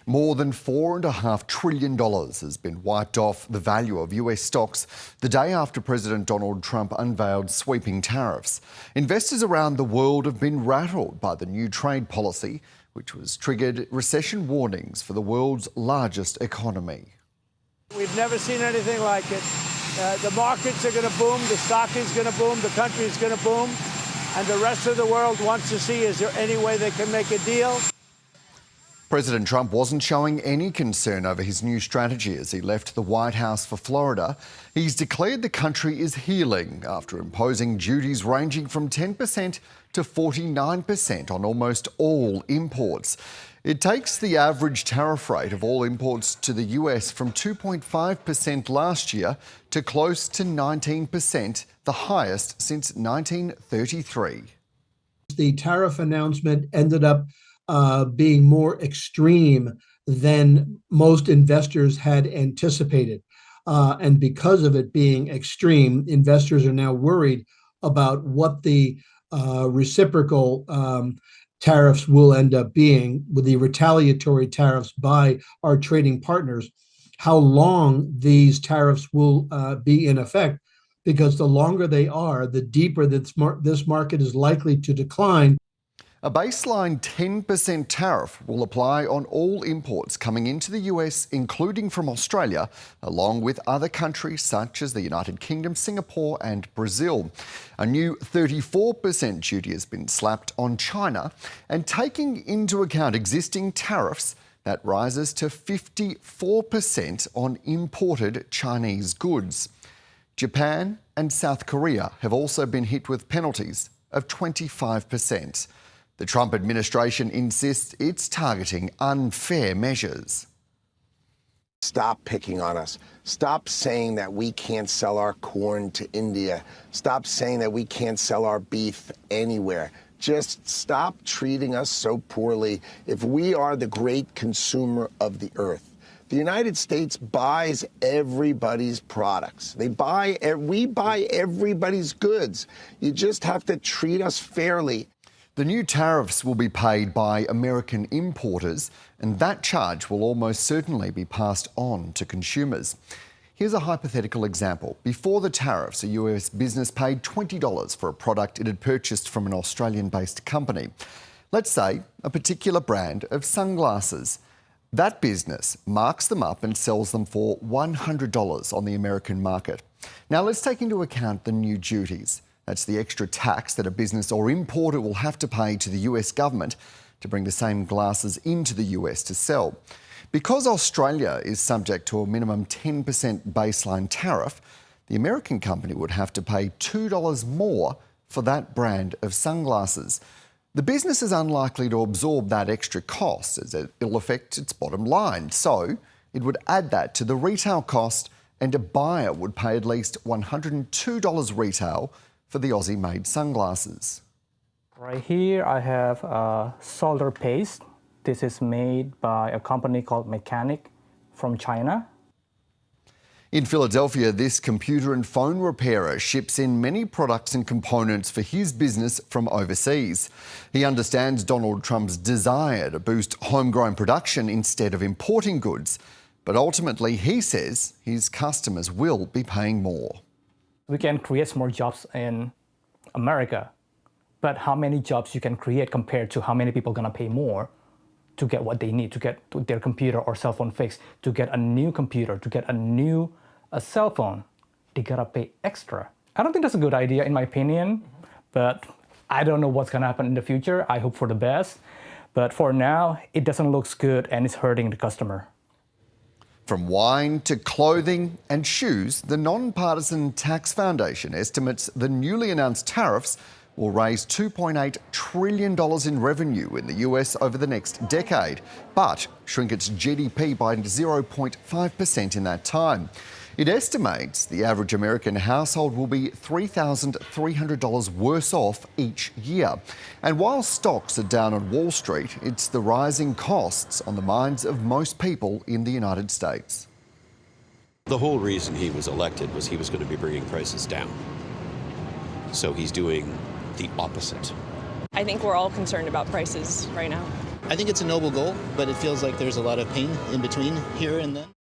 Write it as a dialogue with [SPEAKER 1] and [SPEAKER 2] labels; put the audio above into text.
[SPEAKER 1] More than $4.5 trillion has been wiped off the value of US stocks the day after President Donald Trump unveiled sweeping tariffs. Investors around the world have been rattled by the new trade policy, which has triggered recession warnings for the world's largest economy.
[SPEAKER 2] We've never seen anything like it. The markets are going to boom, the stock is going to boom, the country is going to boom, and the rest of the world wants to see, is there any way they can make a deal?
[SPEAKER 1] President Trump wasn't showing any concern over his new strategy as he left the White House for Florida. He's declared the country is healing after imposing duties ranging from 10% to 49% on almost all imports. It takes the average tariff rate of all imports to the US from 2.5% last year to close to 19%, the highest since 1933.
[SPEAKER 3] The tariff announcement ended up being more extreme than most investors had anticipated. And because of it being extreme, investors are now worried about what the reciprocal tariffs will end up being with the retaliatory tariffs by our trading partners, how long these tariffs will be in effect, because the longer they are, the deeper this market is likely to decline.
[SPEAKER 1] A baseline 10% tariff will apply on all imports coming into the US, including from Australia, along with other countries such as the United Kingdom, Singapore and Brazil. A new 34% duty has been slapped on China, and taking into account existing tariffs, that rises to 54% on imported Chinese goods. Japan and South Korea have also been hit with penalties of 25%. The Trump administration insists it's targeting unfair measures.
[SPEAKER 4] Stop picking on us. Stop saying that we can't sell our corn to India. Stop saying that we can't sell our beef anywhere. Just stop treating us so poorly. If we are the great consumer of the earth, the United States buys everybody's products. We buy everybody's goods. You just have to treat us fairly.
[SPEAKER 1] The new tariffs will be paid by American importers, and that charge will almost certainly be passed on to consumers. Here's a hypothetical example. Before the tariffs, a US business paid $20 for a product it had purchased from an Australian-based company. Let's say a particular brand of sunglasses. That business marks them up and sells them for $100 on the American market. Now let's take into account the new duties. That's the extra tax that a business or importer will have to pay to the US government to bring the same glasses into the US to sell. Because Australia is subject to a minimum 10% baseline tariff, the American company would have to pay $2 more for that brand of sunglasses. The business is unlikely to absorb that extra cost as it'll affect its bottom line. So it would add that to the retail cost, and a buyer would pay at least $102 retail for the Aussie-made sunglasses.
[SPEAKER 5] Right here I have solder paste. This is made by a company called Mechanic from China.
[SPEAKER 1] In Philadelphia, this computer and phone repairer ships in many products and components for his business from overseas. He understands Donald Trump's desire to boost homegrown production instead of importing goods. But ultimately, he says his customers will be paying more.
[SPEAKER 5] We can create more jobs in America, but how many jobs you can create compared to how many people are going to pay more to get what they need, to get their computer or cell phone fixed, to get a new computer, to get a new cell phone. They got to pay extra. I don't think that's a good idea in my opinion, but I don't know what's going to happen in the future. I hope for the best, but for now, it doesn't look good and it's hurting the customer.
[SPEAKER 1] From wine to clothing and shoes, the Nonpartisan Tax Foundation estimates the newly announced tariffs will raise $2.8 trillion in revenue in the US over the next decade, but shrink its GDP by 0.5% in that time. It estimates the average American household will be $3,300 worse off each year. And while stocks are down on Wall Street, it's the rising costs on the minds of most people in the United States.
[SPEAKER 6] The whole reason he was elected was he was going to be bringing prices down. So he's doing the opposite.
[SPEAKER 7] I think we're all concerned about prices right now. I think it's a noble goal, but it feels like there's a lot of pain in between here and then.